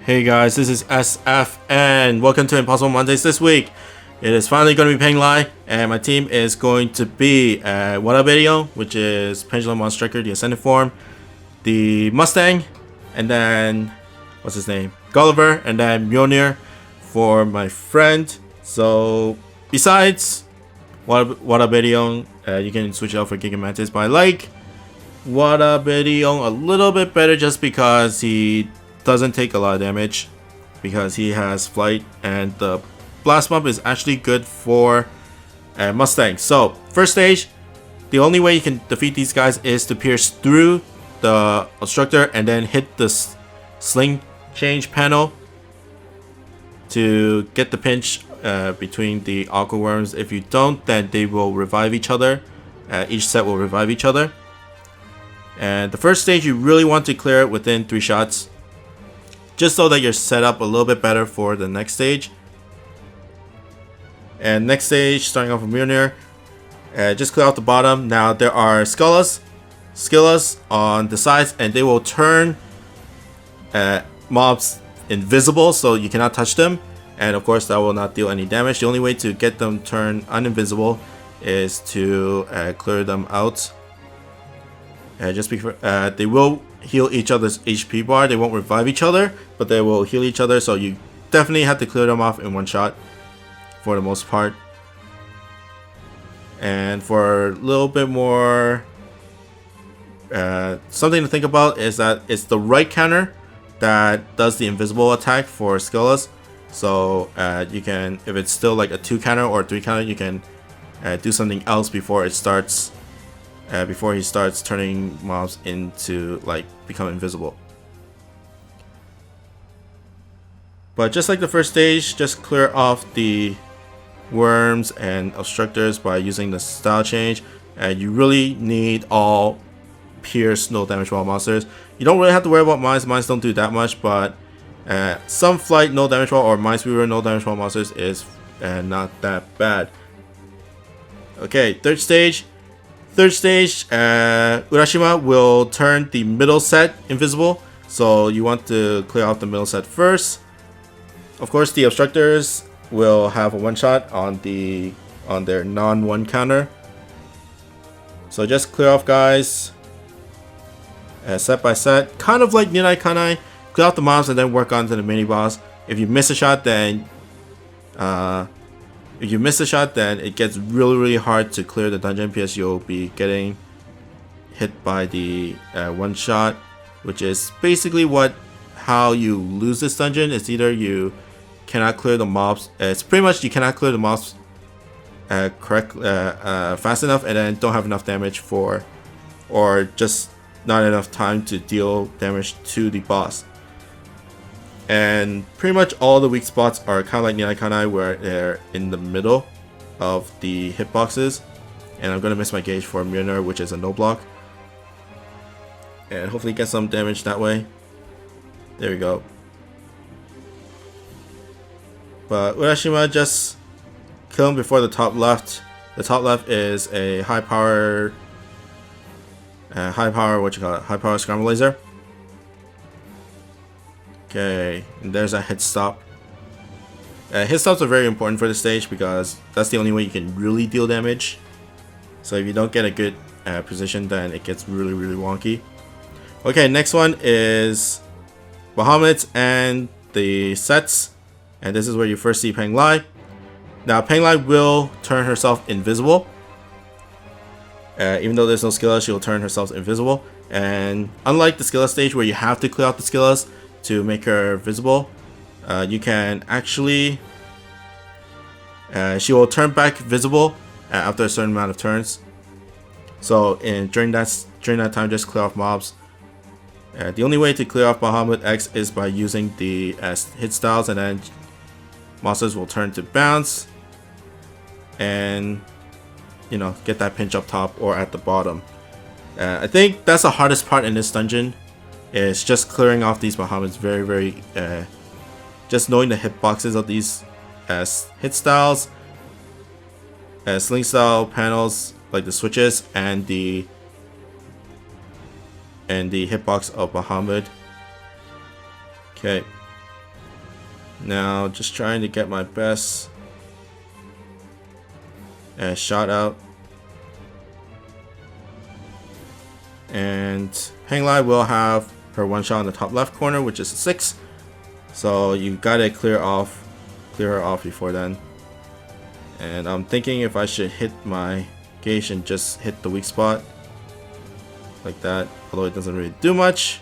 Hey guys, this is SF and welcome to Impossible Mondays this week. It is finally going to be Penglai and my team is going to be Water Colossal, which is Pendulum Mstrikegundam, the Ascended form, the Mustang, and then, what's his name? Gulliver, and then Mjolnir for my friend. So, besides Water Colossal, you can switch it out for Gigamantis, but I like Water Colossal a little bit better just because he doesn't take a lot of damage because he has flight, and the blast bump is actually good for Mustang. So first stage, the only way you can defeat these guys is to pierce through the obstructor and then hit the sling change panel to get the pinch between the aqua worms. If you don't, then they will revive each other. Each set will revive each other. And the first stage, you really want to clear it within 3 shots, just so that you're set up a little bit better for the next stage. And next stage, starting off with Mjolnir, just clear out the bottom. Now there are skillas on the sides, and they will turn mobs invisible, so you cannot touch them. And of course, that will not deal any damage. The only way to get them turned uninvisible is to clear them out. Just because they will heal each other's HP bar. They won't revive each other, but they will heal each other, so you definitely have to clear them off in one shot for the most part. And for a little bit more something to think about is that it's the right counter that does the invisible attack for skillas. So you can, if it's still like a 2 counter or a 3 counter, you can do something else before it starts. Before he starts turning mobs into, like, become invisible. But just like the first stage, just clear off the worms and obstructors by using the style change. You really need all pierce no damage wall monsters. You don't really have to worry about mines. Mines don't do that much, but some flight no damage wall or minesweeper no damage wall monsters is not that bad. Okay, third stage, Urashima will turn the middle set invisible, so you want to clear off the middle set first. Of course, the obstructors will have a one-shot on their non-1 counter. So just clear off, guys, set by set, kind of like Nidai Kanai. Clear off the mobs and then work on to the mini boss. If you miss a shot, then it gets really hard to clear the dungeon because you'll be getting hit by the one shot, which is basically how you lose this dungeon. It's either you cannot clear the mobs. It's pretty much you cannot clear the mobs fast enough, and then don't have enough damage for, or just not enough time to deal damage to the boss. And pretty much all the weak spots are kind of like Nidai Kanai, where they're in the middle of the hitboxes. And I'm going to miss my gauge for Mjolnir, which is a no block. And hopefully get some damage that way. There we go. But Urashima, just kill him before the top left. The top left is a high power scramble laser. Okay, and there's a hit stop. Hit stops are very important for this stage because that's the only way you can really deal damage. So if you don't get a good position, then it gets really wonky. Okay, next one is Bahamut and the sets. And this is where you first see Penglai. Now Penglai will turn herself invisible. Even though there's no skillas, she'll turn herself invisible. And unlike the skillas stage where you have to clear out the skillas to make her visible, you can actually she will turn back visible after a certain amount of turns. So during that time, just clear off mobs. The only way to clear off Bahamut X is by using the hit styles, and then monsters will turn to bounce and, you know, get that pinch up top or at the bottom. I think that's the hardest part in this dungeon. It's just clearing off these Bahamuts very just knowing the hitboxes of these hit styles, sling style panels like the switches, and the hitbox of Bahamut. Okay, Now just trying to get my best shot out. And Penglai will have her one shot in the top left corner, which is a 6. So you gotta clear her off before then. And I'm thinking if I should hit my gauge and just hit the weak spot like that, although it doesn't really do much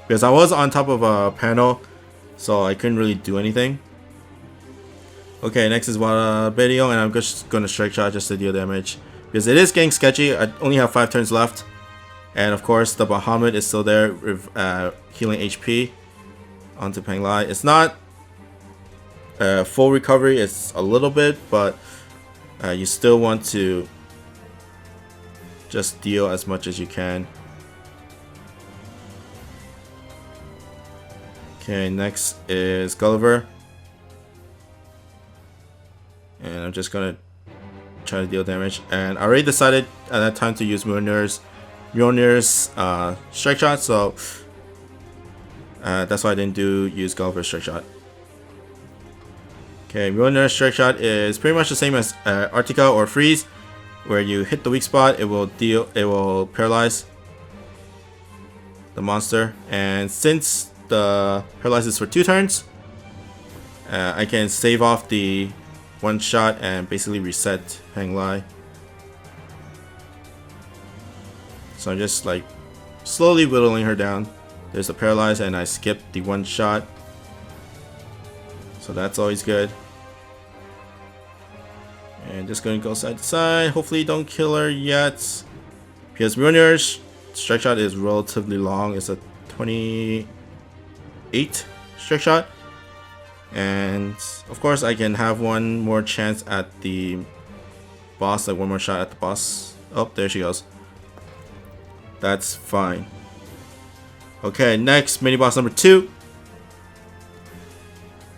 because I was on top of a panel, so I couldn't really do anything. Okay, next is Water Colossal, and I'm just gonna strike shot just to deal damage because it is getting sketchy. I only have 5 turns left, and of course the Bahamut is still there with healing HP onto Penglai. It's not full recovery, it's a little bit, but you still want to just deal as much as you can. Okay, next is Gulliver, and I'm just gonna try to deal damage. And I already decided at that time to use Mjolnir's strike shot, so that's why I didn't use Gulliver's strike shot. Okay, Mjolnir's strike shot is pretty much the same as Arctica or Freeze, where you hit the weak spot, it will paralyze the monster. And since the paralyze is for 2 turns, I can save off the one shot and basically reset Penglai. So I'm just like slowly whittling her down. There's a paralyze and I skipped the one shot, so that's always good. And just going to go side to side. Hopefully don't kill her yet, because Mjolnir's strike shot is relatively long. It's a 28 strike shot, and of course I can have one more chance at the boss, like one more shot at the boss. Oh, there she goes. That's fine. Okay, next mini boss number 2.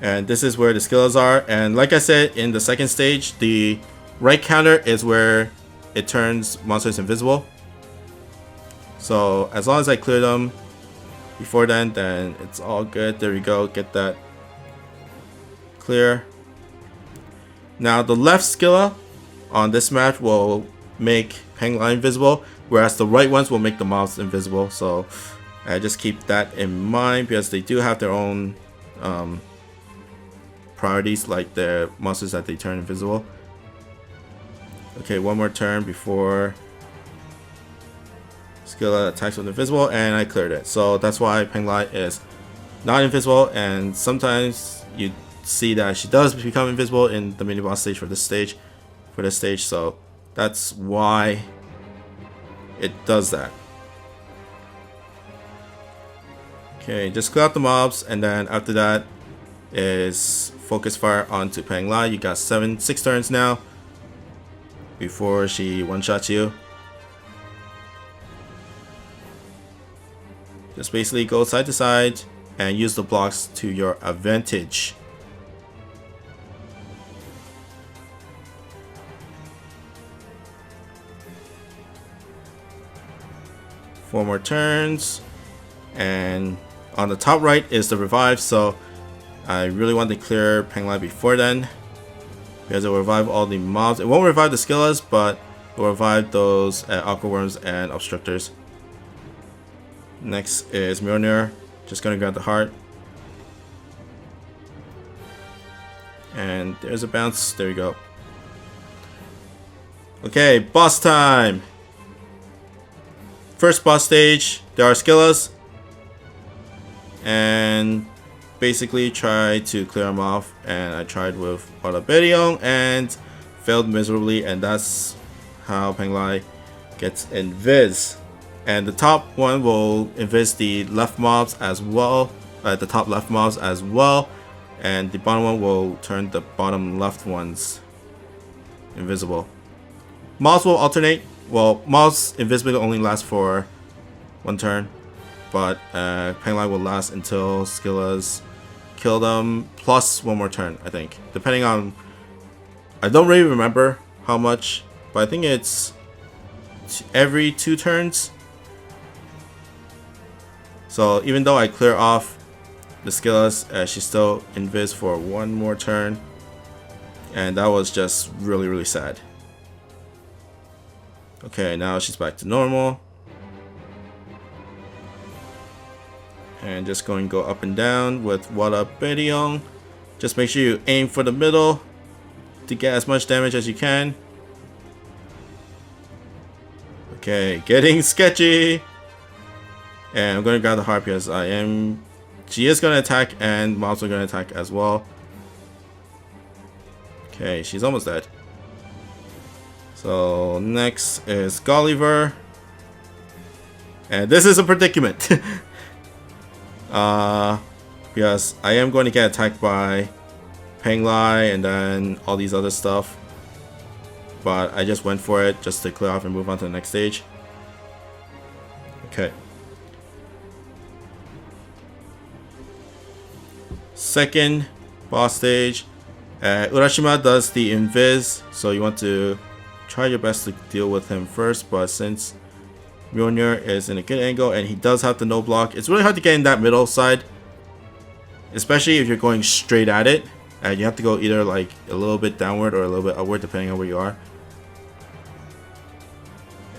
And this is where the skills are. And like I said, in the second stage, the right counter is where it turns monsters invisible. So as long as I clear them before then it's all good. There we go. Get that clear. Now the left skilla on this map will make Penglai invisible, whereas the right ones will make the mobs invisible. So just keep that in mind, because they do have their own priorities, like the monsters that they turn invisible. Okay, one more turn before Skilla attacks with invisible, and I cleared it. So that's why Penglai is not invisible, and sometimes you see that she does become invisible in the mini boss stage for this stage. So that's why it does that. Okay, just clear out the mobs, and then after that is focus fire onto Penglai. You got 6 turns now before she one-shots you. Just basically go side to side and use the blocks to your advantage. Four more turns, and on the top right is the revive, so I really want to clear Penglai before then, because it will revive all the mobs. It won't revive the skillas, but it will revive those aqua worms and obstructors. Next is Mjolnir. Just gonna grab the heart, and there's a bounce. There we go. Okay, boss time. First boss stage. There are skillas, and basically try to clear them off, and I tried with Water Colossal and failed miserably, and that's how Penglai gets invis. And the top one will invis the left mobs as well, the top left mobs as well, and the bottom one will turn the bottom left ones invisible. Mobs will alternate. Well, mobs invisibility only lasts for 1 turn, but Penglai will last until skillas kill them, plus 1 more turn, I think. Depending on, I don't really remember how much, but I think it's every 2 turns. So even though I clear off the skillless, she's still invis for one more turn. And that was just really sad. Okay, now she's back to normal. And just going to go up and down with Water Colossal. Just make sure you aim for the middle to get as much damage as you can. Okay, getting sketchy. And I'm going to grab the harp because she is going to attack and mobs are going to attack as well. Okay, she's almost dead. So next is Gulliver. And this is a predicament. Because I am going to get attacked by Penglai and then all these other stuff. But I just went for it just to clear off and move on to the next stage. Okay. Second boss stage. Urashima does the invis, so you want to try your best to deal with him first. But since Mjolnir is in a good angle and he does have the no block, it's really hard to get in that middle side, especially if you're going straight at it. You have to go either like a little bit downward or a little bit upward depending on where you are.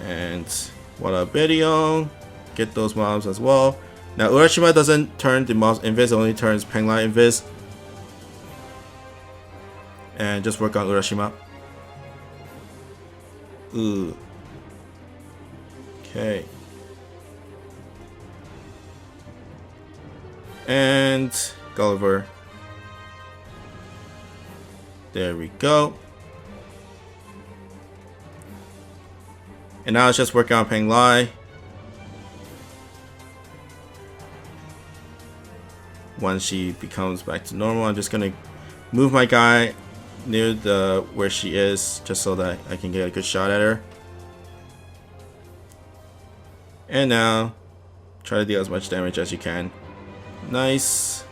And Water Colossal, get those mobs as well. Now Urashima doesn't turn the mobs invis, only turns Penglai invis. And just work on Urashima. Ooh. Okay. And Gulliver. There we go. And now let's just work on Penglai. Once she becomes back to normal, I'm just gonna move my guy near the where she is just so that I can get a good shot at her. And now try to deal as much damage as you can. Nice.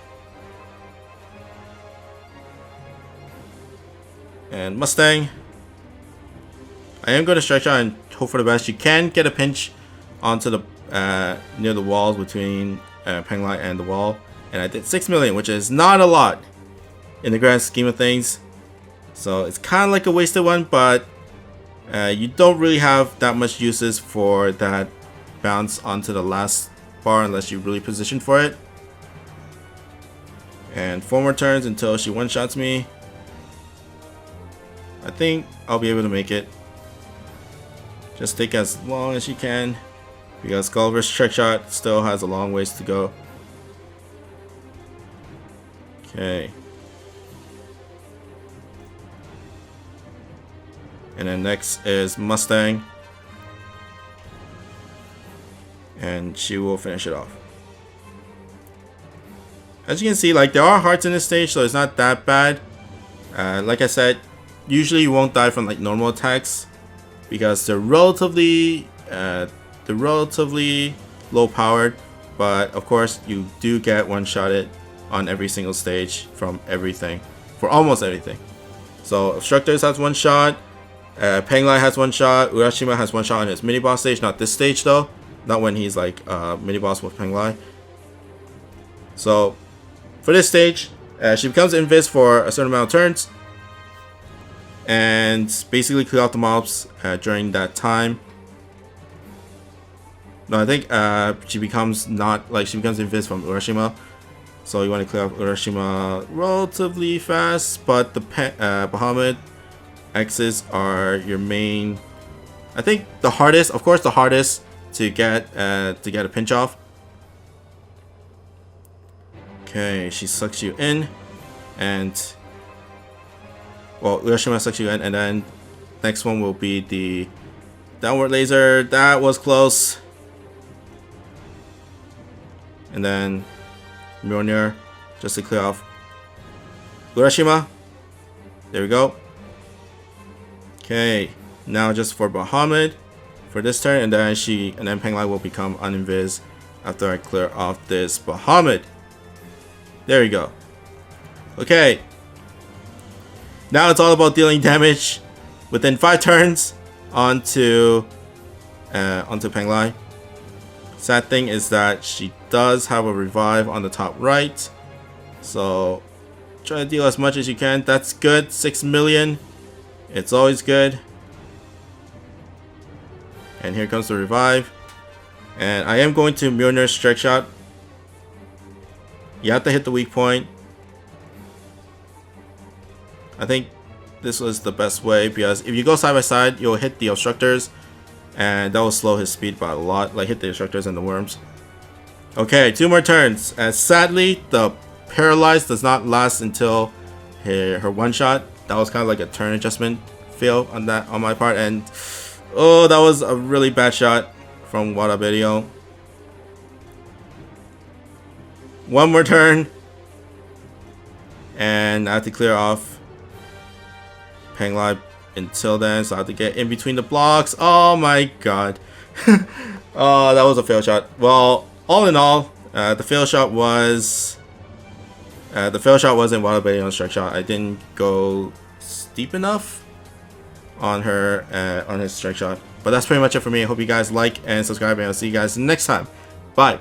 And Mustang. I am going to stretch out and hope for the best. You can get a pinch onto the near the walls between Penglai and the wall. And I did 6 million, which is not a lot in the grand scheme of things. So it's kind of like a wasted one, but you don't really have that much uses for that bounce onto the last bar unless you really position for it. And 4 more turns until she one-shots me. I think I'll be able to make it. Just take as long as you can, because Gulliver's trick shot still has a long ways to go. Okay. And then next is Mustang. And she will finish it off. As you can see, like, there are hearts in this stage, so it's not that bad. Like I said, usually you won't die from like normal attacks because they're relatively low powered, but of course you do get one-shotted on every single stage from everything, for almost everything. So Obstructors has one shot, Penglai has one shot, Urashima has one shot on his mini boss stage, not this stage though, not when he's like mini boss with Penglai. So for this stage, she becomes invis for a certain amount of turns and basically clear out the mobs during that time. No, I think she becomes invis from Urashima. So you want to clear out Urashima relatively fast, but the Bahamut X's are your main. I think the hardest, of course, the hardest to get a pinch off. Okay, she sucks you in, and well, Urashima sucks you in, and then next one will be the downward laser. That was close. And then Mjolnir, just to clear off Urashima. There we go. Okay, now just for Bahamut for this turn, and then Penglai will become uninvis after I clear off this Bahamut. There we go. Okay. Now it's all about dealing damage within 5 turns onto Penglai. Sad thing is that she does have a revive on the top right, So try to deal as much as you can. That's good. 6 million. It's always good. And here comes the revive. And I am going to Mjolnir Strike Shot. You have to hit the weak point. I think this was the best way, because if you go side by side, you'll hit the obstructors, and that will slow his speed by a lot. Like, hit the obstructors and the worms. Okay, 2 more turns. And sadly, the paralyze does not last until her one shot. That was kind of like a turn adjustment fail on my part, and oh, that was a really bad shot from Water Video. 1 more turn, and I have to clear off Penglai until then, so I have to get in between the blocks. Oh my god. Oh, that was a fail shot. Well, all in all, the fail shot was in Water Video Strike Shot. I didn't go steep enough on her on his strike shot. But that's pretty much it for me. I hope you guys like and subscribe, and I'll see you guys next time. Bye.